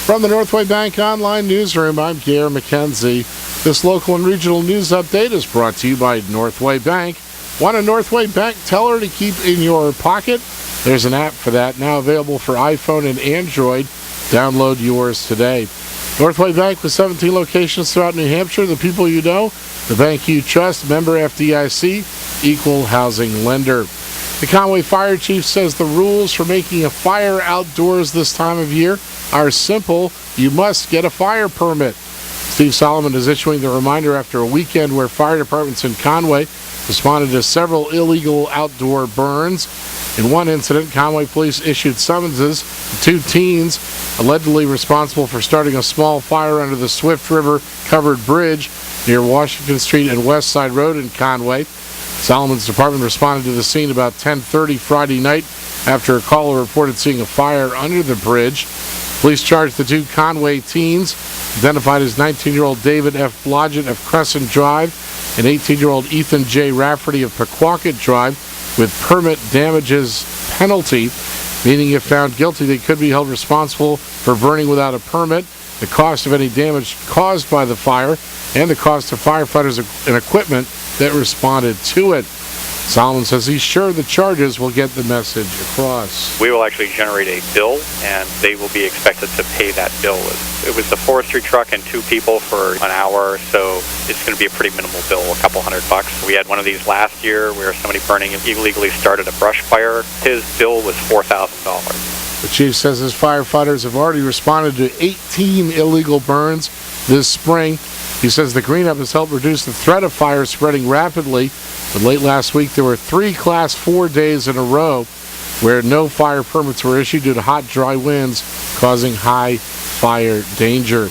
From the Northway Bank Online Newsroom, I'm Gare McKenzie. This local and regional news update is brought to you by Northway Bank. Want a Northway Bank teller to keep in your pocket? There's an app for that, now available for iPhone and Android. Download yours today. Northway Bank with 17 locations throughout New Hampshire. The people you know, the bank you trust, member FDIC, equal housing lender. The Conway Fire Chief says the rules for making a fire outdoors this time of year are simple. You must get a fire permit. Steve Solomon is issuing the reminder after a weekend where fire departments in Conway responded to several illegal outdoor burns. In one incident, Conway police issued summonses to two teens allegedly responsible for starting a small fire under the Swift River covered bridge near Washington Street and West Side Road in Conway. Solomon's department responded to the scene about 10:30 Friday night after a caller reported seeing a fire under the bridge. Police charged the two Conway teens, identified as 19-year-old David F. Blodgett of Crescent Drive and 18-year-old Ethan J. Rafferty of Pequawket Drive, with permit damages penalty, meaning if found guilty, they could be held responsible for burning without a permit, the cost of any damage caused by the fire, and the cost of firefighters and equipment that responded to it. Solomon says he's sure the charges will get the message across. We will actually generate a bill, and they will be expected to pay that bill. It was the forestry truck and two people for an hour, so it's going to be a pretty minimal bill, a couple $100. We had one of these last year where somebody burning illegally started a brush fire. His bill was $4,000. The chief says his firefighters have already responded to 18 illegal burns this spring. He says the cleanup has helped reduce the threat of fire spreading rapidly. But late last week, there were 3 Class 4 days in a row where no fire permits were issued due to hot, dry winds causing high fire danger.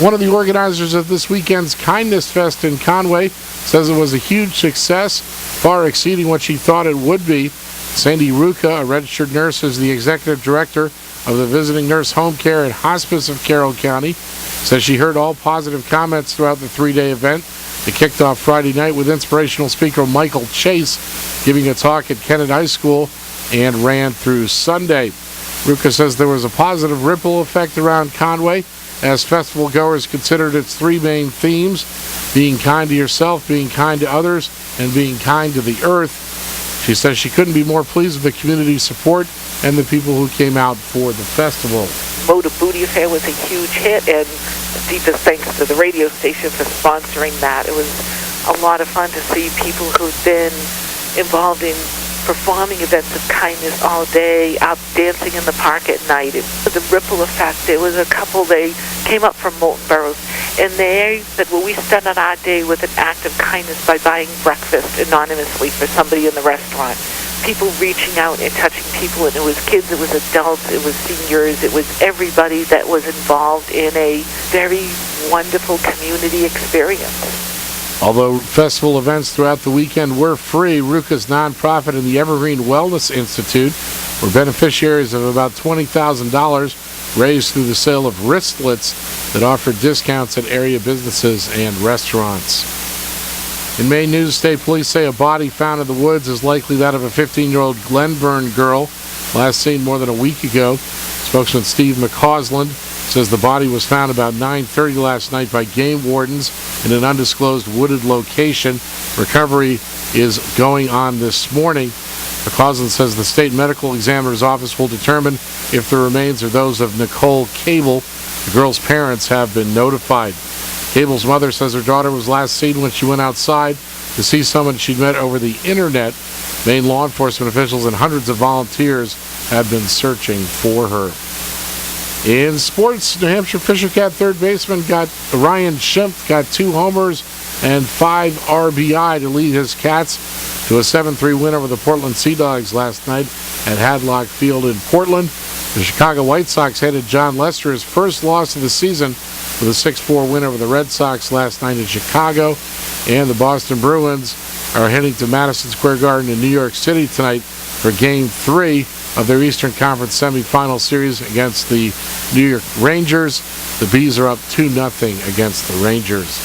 One of the organizers of this weekend's Kindness Fest in Conway says it was a huge success, far exceeding what she thought it would be. Sandy Ruka, a registered nurse, is the executive director of the Visiting Nurse Home Care and Hospice of Carroll County, says she heard all positive comments throughout the 3-day event. It kicked off Friday night with inspirational speaker Michael Chase giving a talk at Kennett High School and ran through Sunday. Ruka says there was a positive ripple effect around Conway as festival goers considered its 3 main themes: being kind to yourself, being kind to others, and being kind to the earth. She says she couldn't be more pleased with the community support and the people who came out for the festival. Motor Booty Affair was a huge hit, and deepest thanks to the radio station for sponsoring that. It was a lot of fun to see people who've been involved in performing events of kindness all day, out dancing in the park at night. It was a ripple effect. There was a couple, they came up from Molten Burrows, and they said, well, we started our day with an act of kindness by buying breakfast anonymously for somebody in the restaurant. People reaching out and touching people, and it was kids, it was adults, it was seniors, it was everybody that was involved in a very wonderful community experience. Although festival events throughout the weekend were free, Ruka's nonprofit and the Evergreen Wellness Institute were beneficiaries of about $20,000 raised through the sale of wristlets that offered discounts at area businesses and restaurants. In Maine news, state police say a body found in the woods is likely that of a 15-year-old Glenburn girl, last seen more than a week ago. Spokesman Steve McCausland says the body was found about 9:30 last night by game wardens in an undisclosed wooded location. Recovery is going on this morning. McCausland says the state medical examiner's office will determine if the remains are those of Nicole Cable. The girl's parents have been notified. Cable's mother says her daughter was last seen when she went outside to see someone she'd met over the internet. Maine law enforcement officials and hundreds of volunteers have been searching for her. In sports, New Hampshire Fisher Cat third baseman Ryan Schimpf got 2 homers and 5 RBI to lead his Cats to a 7-3 win over the Portland Sea Dogs last night at Hadlock Field in Portland. The Chicago White Sox headed John Lester his first loss of the season with a 6-4 win over the Red Sox last night in Chicago. And the Boston Bruins are heading to Madison Square Garden in New York City tonight for Game 3 of their Eastern Conference semifinal series against the New York Rangers. The Bees are up 2-0 against the Rangers.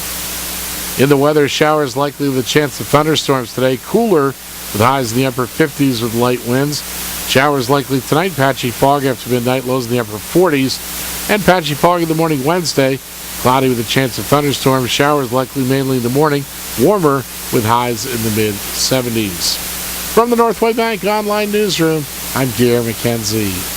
In the weather, showers likely with a chance of thunderstorms today. Cooler with highs in the upper 50s with light winds. Showers likely tonight. Patchy fog after midnight. Lows in the upper 40s. And patchy fog in the morning Wednesday. Cloudy with a chance of thunderstorms. Showers likely mainly in the morning. Warmer with highs in the mid-70s. From the Northway Bank Online Newsroom, I'm Gary McKenzie.